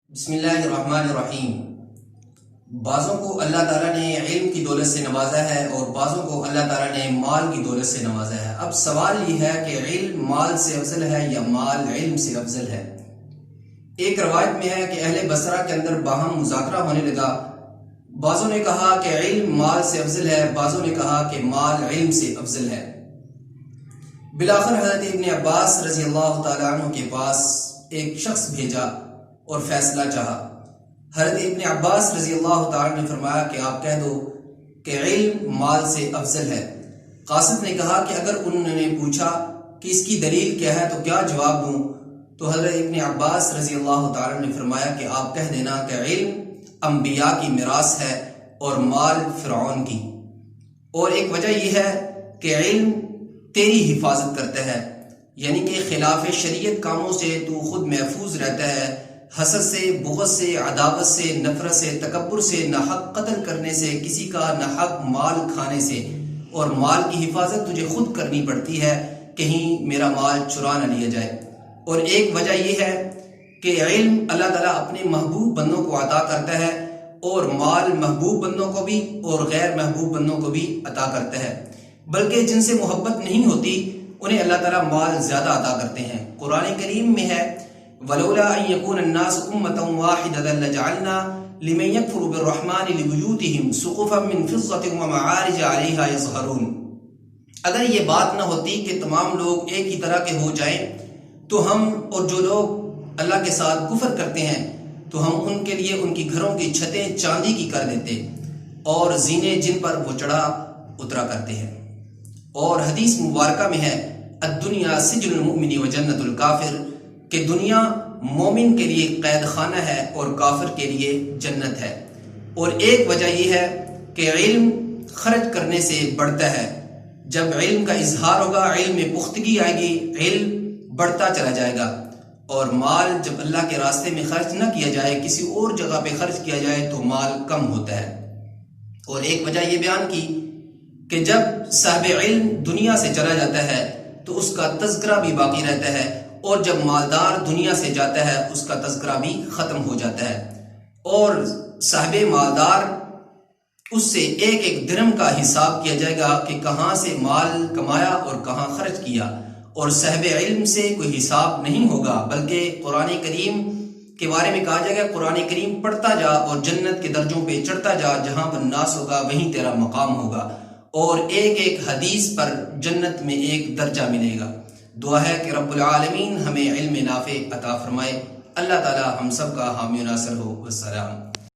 بسم اللہ الرحمن الرحیم۔ بعضوں کو اللہ تعالیٰ نے علم کی دولت سے نوازا ہے اور بعضوں کو اللہ تعالیٰ نے مال کی دولت سے نوازا ہے۔ اب سوال یہ ہے کہ علم مال سے افضل ہے یا مال علم سے افضل ہے؟ ایک روایت میں ہے کہ اہل بصرہ کے اندر باہم مذاکرہ ہونے لگا۔ بعضوں نے کہا کہ علم مال سے افضل ہے، بعضوں نے کہا کہ مال علم سے افضل ہے۔ بالآخر حضرت ابن عباس رضی اللہ تعالیٰ عنہ کے پاس ایک شخص بھیجا اور فیصلہ چاہا۔ حضرت ابن عباس رضی اللہ تعالیٰ نے فرمایا کہ آپ کہہ دو کہ علم مال سے افضل ہے۔ قاصد نے کہا کہ اگر انہوں نے پوچھا کہ اس کی دلیل کیا ہے تو کیا جواب دوں؟ تو حضرت ابن عباس رضی اللہ تعالیٰ نے فرمایا کہ آپ کہہ دینا کہ علم انبیاء کی میراث ہے اور مال فرعون کی، اور ایک وجہ یہ ہے کہ علم تیری حفاظت کرتا ہے، یعنی کہ خلاف شریعت کاموں سے تو خود محفوظ رہتا ہے، حسد سے، بغض سے، عداوت سے، نفرت سے، تکبر سے، ناحق قتل کرنے سے، کسی کا ناحق مال کھانے سے، اور مال کی حفاظت تجھے خود کرنی پڑتی ہے، کہیں میرا مال چرا نہ لیا جائے۔ اور ایک وجہ یہ ہے کہ علم اللہ تعالیٰ اپنے محبوب بندوں کو عطا کرتا ہے، اور مال محبوب بندوں کو بھی اور غیر محبوب بندوں کو بھی عطا کرتا ہے، بلکہ جن سے محبت نہیں ہوتی انہیں اللہ تعالیٰ مال زیادہ عطا کرتے ہیں۔ قرآن کریم میں ہے وَلَوْلَا أَن يَكُونَ النَّاسُ أُمَّةً وَاحِدَةً لَجَعَلْنَا لِمَن يَكْفُرُ بِالرَّحْمَنِ لِبُيُوتِهِمْ سُقُفًا مِّن فِضَّةٍ وَمَعَارِجَ عَلَيْهَا يَظْهَرُونَ۔ اگر یہ بات نہ ہوتی کہ تمام لوگ ایک ہی طرح کے ہو جائیں تو ہم اور جو لوگ اللہ کے ساتھ کفر کرتے ہیں تو ہم ان کے لیے ان کی گھروں کی چھتیں چاندی کی کر دیتے اور زینے جن پر وہ چڑھا اترا کرتے ہیں۔ اور حدیث مبارکہ میں ہے الدنیا سجن المؤمن و جنت الکافر، کہ دنیا مومن کے لیے قید خانہ ہے اور کافر کے لیے جنت ہے۔ اور ایک وجہ یہ ہے کہ علم خرچ کرنے سے بڑھتا ہے۔ جب علم کا اظہار ہوگا، علم میں پختگی آئے گی، علم بڑھتا چلا جائے گا، اور مال جب اللہ کے راستے میں خرچ نہ کیا جائے، کسی اور جگہ پہ خرچ کیا جائے تو مال کم ہوتا ہے۔ اور ایک وجہ یہ بیان کی کہ جب صاحب علم دنیا سے چلا جاتا ہے تو اس کا تذکرہ بھی باقی رہتا ہے، اور جب مالدار دنیا سے جاتا ہے اس کا تذکرہ بھی ختم ہو جاتا ہے، اور صاحب مالدار اس سے ایک ایک درہم کا حساب کیا جائے گا کہ کہاں سے مال کمایا اور کہاں خرچ کیا، اور صاحب علم سے کوئی حساب نہیں ہوگا، بلکہ قرآن کریم کے بارے میں کہا جائے گا قرآن کریم پڑھتا جا اور جنت کے درجوں پہ چڑھتا جا، جہاں پر ناس ہوگا وہیں تیرا مقام ہوگا، اور ایک ایک حدیث پر جنت میں ایک درجہ ملے گا۔ دعا ہے کہ رب العالمین ہمیں علم نافع عطا فرمائے۔ اللہ تعالی ہم سب کا حامی و ناصر ہو۔ والسلام۔